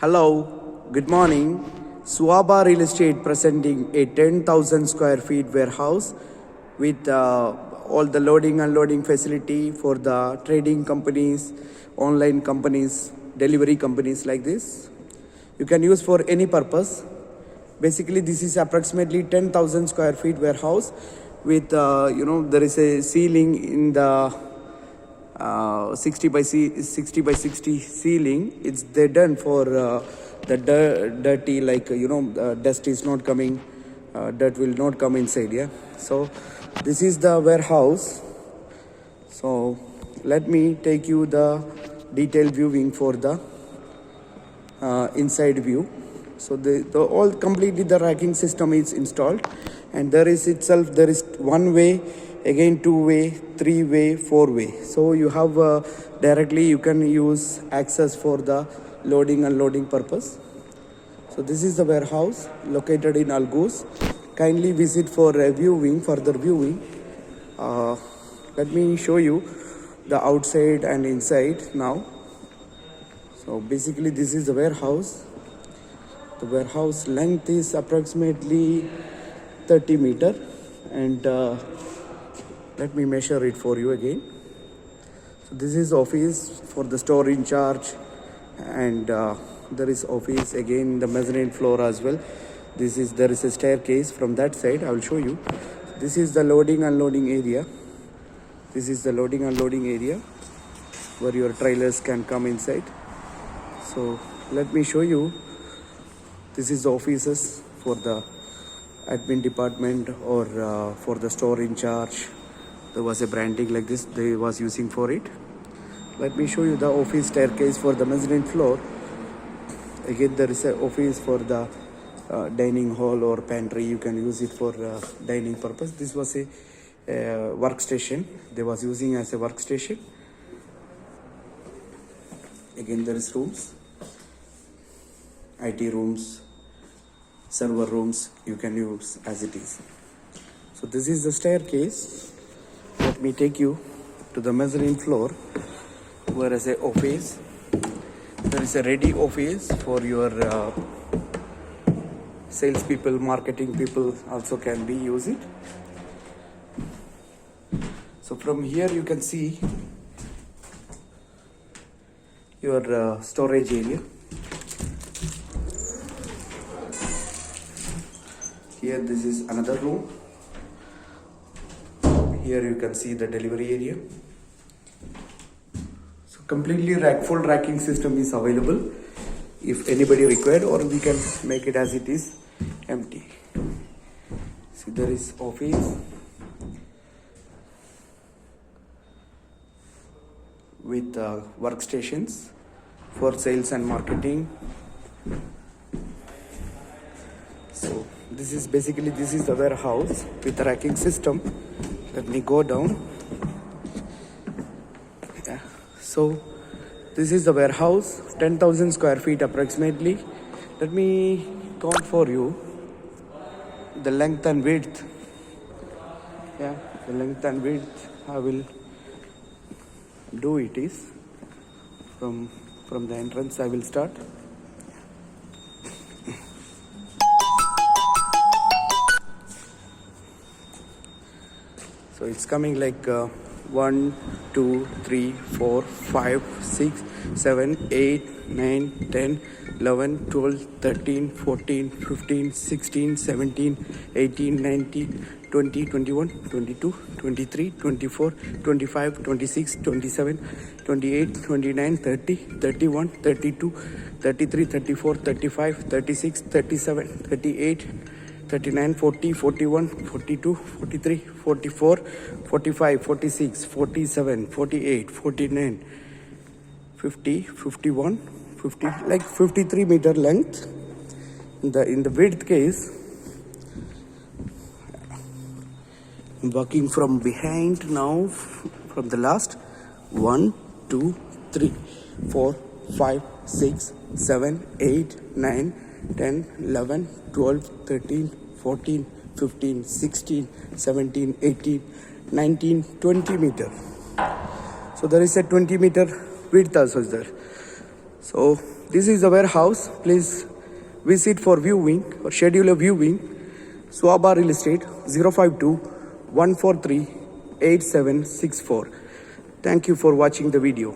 Hello, good morning. Suaba Real Estate presenting a 10,000 square feet warehouse with all the loading and unloading facility for the trading companies, online companies, delivery companies like this. You can use for any purpose. Basically, this is approximately 10,000 square feet warehouse with there is a ceiling in the 60 by 60 ceiling. It's they done for the dirty, like dust is not coming, dirt will not come inside. Yeah, so this is the warehouse. So let me take you the detailed viewing for the inside view. So the all completely the racking system is installed, and there is one way, again two way, three way, four way. So you have directly you can use access for the loading and unloading purpose. So this is the warehouse located in Algoz. Kindly visit for further viewing. Let me show you the outside and inside now. So basically this is the warehouse. The warehouse length is approximately 30 meter, and let me measure it for you again. So this is office for the store in charge, and there is office again the mezzanine floor as well. There is a staircase from that side. I will show you. This is the loading and unloading area. This is the loading and unloading area where your trailers can come inside. So let me show you. This is the offices for the admin department or for the store in charge. There was a branding like this they was using for it. Let me show you the office staircase for the mezzanine floor. Again, there is an office for the dining hall or pantry. You can use it for dining purpose. This was a workstation they was using as a workstation. Again, there is rooms, IT rooms, server rooms, you can use as it is. So this is the staircase. Let me take you to the mezzanine floor where is a office. There is a ready office for your sales people, marketing people also can be use it. So from here you can see your storage area. Here this is another room. Here you can see the delivery area. So completely full racking system is available if anybody required, or we can make it as it is empty. See, there is office with workstations for sales and marketing. So this is the warehouse with the racking system. Let me go down. Yeah. So this is the warehouse, 10,000 square feet approximately. Let me count for you the length and width. Yeah, the length and width I will do it is from the entrance I will start. So it's coming like 1, 2, 3, 4, 5, 6, 7, 8, 9, 10, 11, 12, 13, 14, 15, 16, 17, 18, 19, 20, 21, 22, 23, 24, 25, 26, 27, 28, 29, 30, 31, 32, 33, 34, 35, 36, 37, 38, 39, 40, 41, 42, 43, 44, 45, 46, 47, 48, 49, 50, 51, 50, like 53 meter length. In the width case, I'm working from behind now, from the last 1, 2, 3, 4, 5, 6, 7, 8, 9, 10, 11, 12, 13, 14, 15, 16, 17, 18, 19, 20 meter. So there is a 20 meter width also is there. So this is the warehouse. Please visit for viewing or schedule a viewing. Swaba Real Estate 052 143 8764. Thank you for watching the video.